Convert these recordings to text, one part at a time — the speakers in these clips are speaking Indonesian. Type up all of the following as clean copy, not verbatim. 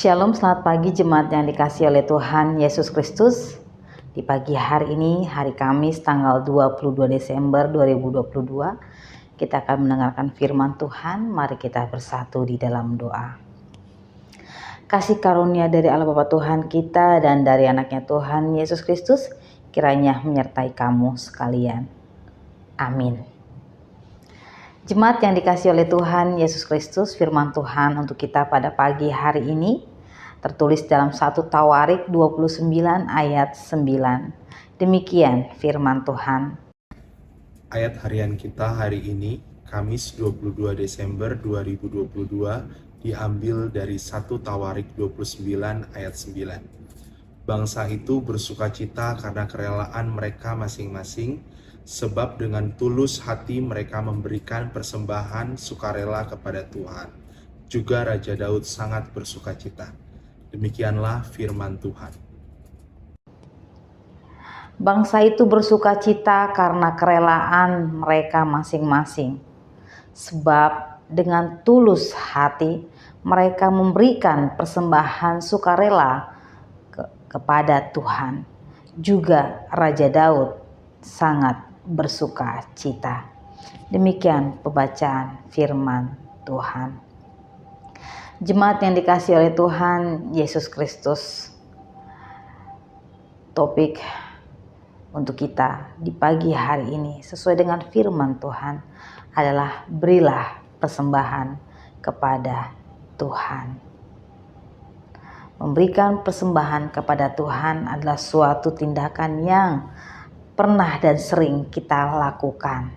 Shalom, selamat pagi jemaat yang dikasihi oleh Tuhan Yesus Kristus. Di pagi hari ini, hari Kamis tanggal 22 Desember 2022, kita akan mendengarkan firman Tuhan. Mari kita bersatu di dalam doa. Kasih karunia dari Allah Bapa Tuhan kita dan dari anaknya Tuhan Yesus Kristus kiranya menyertai kamu sekalian. Amin. Jemaat yang dikasihi oleh Tuhan Yesus Kristus, firman Tuhan untuk kita pada pagi hari ini tertulis dalam 1 Tawarik 29 ayat 9. Demikian firman Tuhan. Ayat harian kita hari ini, Kamis 22 Desember 2022, diambil dari 1 Tawarik 29 ayat 9. Bangsa itu bersukacita karena kerelaan mereka masing-masing, sebab dengan tulus hati mereka memberikan persembahan sukarela kepada Tuhan. Juga Raja Daud sangat bersukacita. Demikianlah firman Tuhan. Bangsa itu bersukacita karena kerelaan mereka masing-masing, sebab dengan tulus hati mereka memberikan persembahan sukarela kepada Tuhan. Juga Raja Daud sangat bersuka cita. Demikian pembacaan firman Tuhan. Jemaat yang dikasihi oleh Tuhan Yesus Kristus, topik untuk kita di pagi hari ini sesuai dengan firman Tuhan adalah berilah persembahan kepada Tuhan. Memberikan persembahan kepada Tuhan adalah suatu tindakan yang pernah dan sering kita lakukan,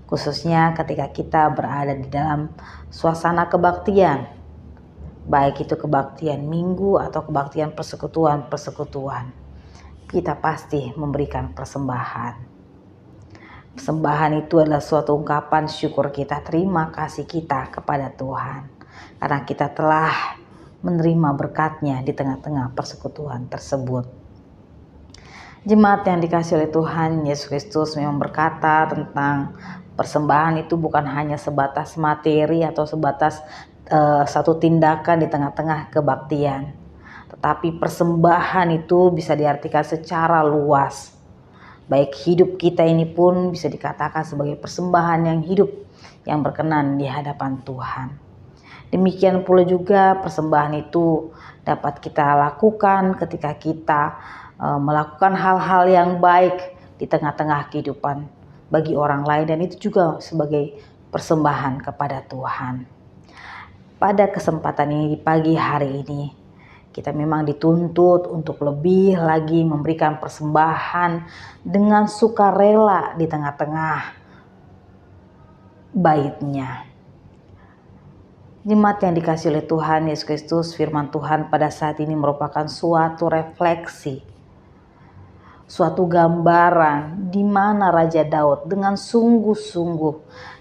khususnya ketika kita berada di dalam suasana kebaktian, baik itu kebaktian minggu atau kebaktian persekutuan. Kita pasti memberikan persembahan. Persembahan itu adalah suatu ungkapan syukur kita, terima kasih kita kepada Tuhan, karena kita telah menerima berkat-Nya di tengah-tengah persekutuan tersebut. Jemaat yang dikasihi oleh Tuhan Yesus Kristus memang berkata tentang persembahan itu bukan hanya sebatas materi atau sebatas satu tindakan di tengah-tengah kebaktian, tetapi persembahan itu bisa diartikan secara luas. Baik hidup kita ini pun bisa dikatakan sebagai persembahan yang hidup, yang berkenan di hadapan Tuhan. Demikian pula juga persembahan itu dapat kita lakukan ketika kita melakukan hal-hal yang baik di tengah-tengah kehidupan bagi orang lain, dan itu juga sebagai persembahan kepada Tuhan. Pada kesempatan ini di pagi hari ini kita memang dituntut untuk lebih lagi memberikan persembahan dengan sukarela di tengah-tengah bait-Nya. Jemaat yang dikasihi oleh Tuhan Yesus Kristus, firman Tuhan pada saat ini merupakan suatu refleksi, suatu gambaran di mana Raja Daud dengan sungguh-sungguh,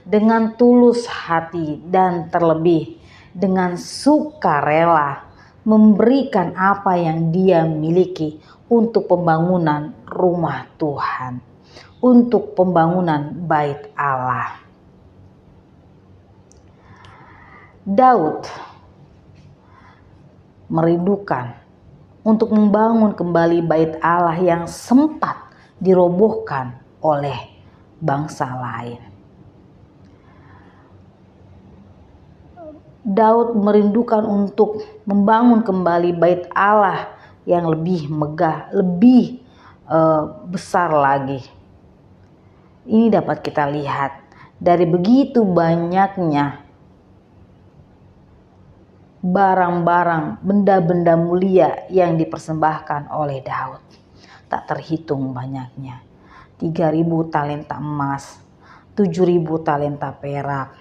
dengan tulus hati dan terlebih dengan sukarela memberikan apa yang dia miliki untuk pembangunan rumah Tuhan, untuk pembangunan bait Allah. Daud merindukan untuk membangun kembali bait Allah yang sempat dirobohkan oleh bangsa lain. Daud merindukan untuk membangun kembali bait Allah yang lebih megah, lebih besar lagi. Ini dapat kita lihat dari begitu banyaknya barang-barang, benda-benda mulia yang dipersembahkan oleh Daud. Tak terhitung banyaknya. 3.000 talenta emas, 7.000 talenta perak.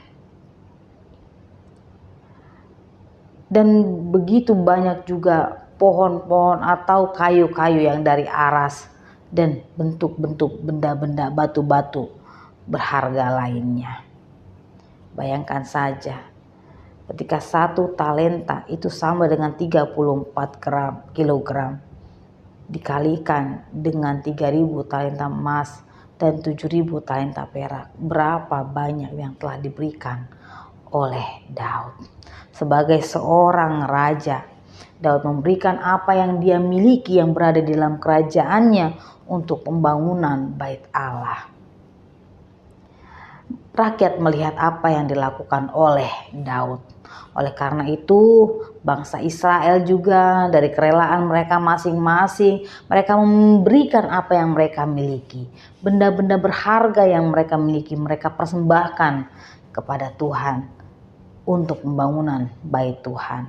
Dan begitu banyak juga pohon-pohon atau kayu-kayu yang dari Aras dan bentuk-bentuk benda-benda batu-batu berharga lainnya. Bayangkan saja, ketika 1 talenta itu sama dengan 34 kilogram dikalikan dengan 3.000 talenta emas dan 7.000 talenta perak, berapa banyak yang telah diberikan oleh Daud sebagai seorang raja Daud memberikan apa yang dia miliki yang berada di dalam kerajaannya untuk pembangunan bait Allah. Rakyat melihat apa yang dilakukan oleh Daud. Oleh karena itu, bangsa Israel juga dari kerelaan mereka masing-masing, mereka memberikan apa yang mereka miliki. Benda-benda berharga yang mereka miliki, mereka persembahkan kepada Tuhan untuk pembangunan bait Tuhan.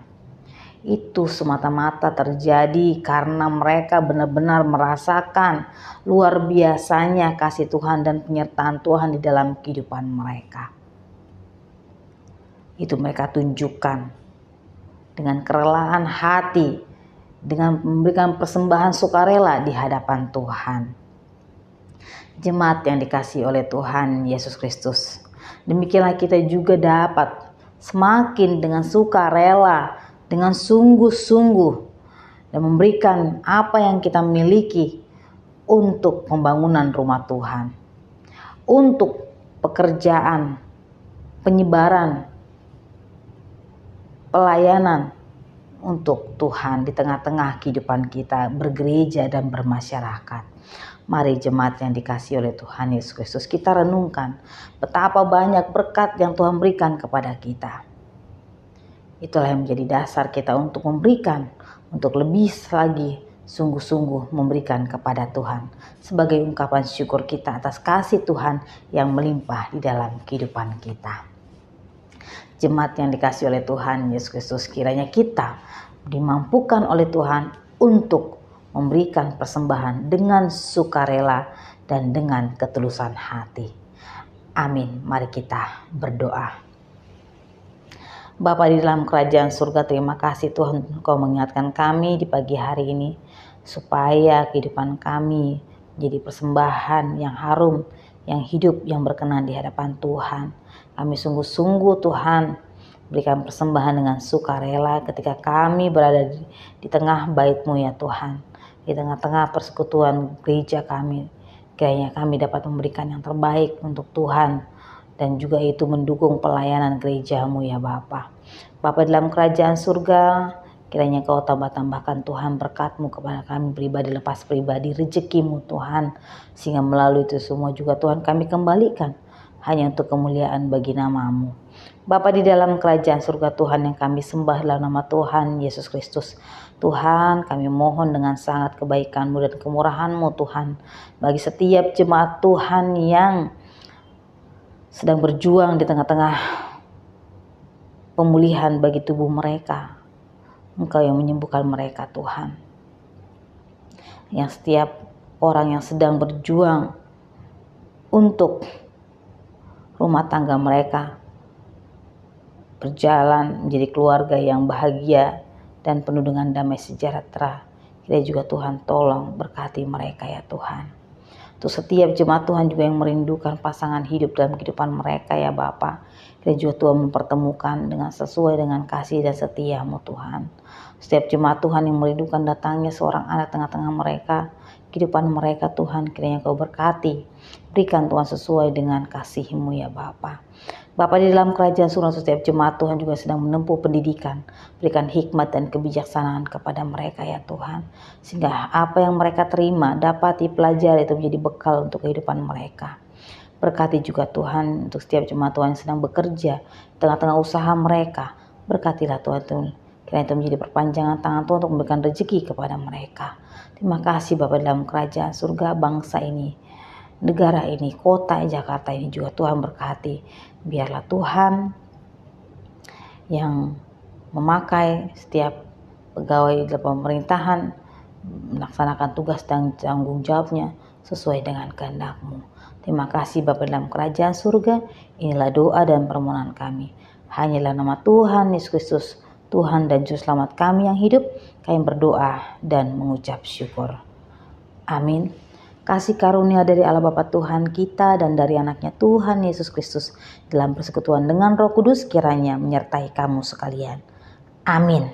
Itu semata-mata terjadi karena mereka benar-benar merasakan luar biasanya kasih Tuhan dan penyertaan Tuhan di dalam kehidupan mereka. Itu mereka tunjukkan dengan kerelaan hati, dengan memberikan persembahan sukarela di hadapan Tuhan. Jemaat yang dikasihi oleh Tuhan Yesus Kristus, demikianlah kita juga dapat semakin dengan sukarela, dengan sungguh-sungguh, dan memberikan apa yang kita miliki untuk pembangunan rumah Tuhan, untuk pekerjaan, penyebaran, pelayanan untuk Tuhan di tengah-tengah kehidupan kita bergereja dan bermasyarakat. Mari jemaat yang dikasihi oleh Tuhan Yesus Kristus, kita renungkan betapa banyak berkat yang Tuhan berikan kepada kita. Itulah yang menjadi dasar kita untuk memberikan, untuk lebih lagi sungguh-sungguh memberikan kepada Tuhan sebagai ungkapan syukur kita atas kasih Tuhan yang melimpah di dalam kehidupan kita. Jemaat yang dikasihi oleh Tuhan Yesus Kristus, kiranya kita dimampukan oleh Tuhan untuk memberikan persembahan dengan sukarela dan dengan ketulusan hati. Amin. Mari kita berdoa. Bapa di dalam kerajaan surga, terima kasih Tuhan Engkau mengingatkan kami di pagi hari ini supaya kehidupan kami menjadi persembahan yang harum, yang hidup, yang berkenan di hadapan Tuhan. Kami sungguh-sungguh Tuhan berikan persembahan dengan sukarela ketika kami berada di tengah bait-Mu ya Tuhan, di tengah-tengah persekutuan gereja kami. Kiranya kami dapat memberikan yang terbaik untuk Tuhan, dan juga itu mendukung pelayanan gereja-Mu ya Bapa. Bapa dalam kerajaan surga, kiranya Kau tambah-tambahkan Tuhan berkat-Mu kepada kami pribadi lepas pribadi, rezeki-Mu Tuhan, sehingga melalui itu semua juga Tuhan kami kembalikan hanya untuk kemuliaan bagi nama-Mu. Bapa di dalam kerajaan surga Tuhan, yang kami sembah dalam nama Tuhan Yesus Kristus. Tuhan, kami mohon dengan sangat kebaikan-Mu dan kemurahan-Mu Tuhan, bagi setiap jemaat Tuhan yang sedang berjuang di tengah-tengah pemulihan bagi tubuh mereka. Engkau yang menyembuhkan mereka Tuhan. Yang setiap orang yang sedang berjuang untuk rumah tangga mereka berjalan menjadi keluarga yang bahagia dan penuh dengan damai sejahtera, kiranya juga Tuhan tolong berkati mereka ya Tuhan. Untuk setiap jemaat Tuhan juga yang merindukan pasangan hidup dalam kehidupan mereka ya Bapa, kiranya juga Tuhan mempertemukan dengan sesuai dengan kasih dan setia-Mu Tuhan. Setiap jemaat Tuhan yang merindukan datangnya seorang anak tengah-tengah mereka, kehidupan mereka Tuhan, kiranya Kau berkati, berikan Tuhan sesuai dengan kasih-Mu ya Bapa. Bapa di dalam kerajaan surga, setiap jemaat Tuhan juga sedang menempuh pendidikan, berikan hikmat dan kebijaksanaan kepada mereka ya Tuhan, sehingga apa yang mereka terima dapat dipelajari itu menjadi bekal untuk kehidupan mereka. Berkati juga Tuhan untuk setiap jemaat Tuhan yang sedang bekerja di tengah-tengah usaha mereka, berkatilah Tuhan, kiranya itu menjadi perpanjangan tangan Tuhan untuk memberikan rezeki kepada mereka. Terima kasih Bapa dalam kerajaan surga, bangsa ini, negara ini, kota Jakarta ini juga Tuhan berkati. Biarlah Tuhan yang memakai setiap pegawai dalam pemerintahan melaksanakan tugas dan tanggung jawabnya sesuai dengan kehendak-Mu. Terima kasih Bapa dalam kerajaan surga. Inilah doa dan permohonan kami. Hanyalah nama Tuhan Yesus Kristus, Tuhan dan Juru Selamat kami yang hidup, kami berdoa dan mengucap syukur. Amin. Kasih karunia dari Allah Bapa Tuhan kita dan dari anaknya Tuhan Yesus Kristus dalam persekutuan dengan Roh Kudus kiranya menyertai kamu sekalian. Amin.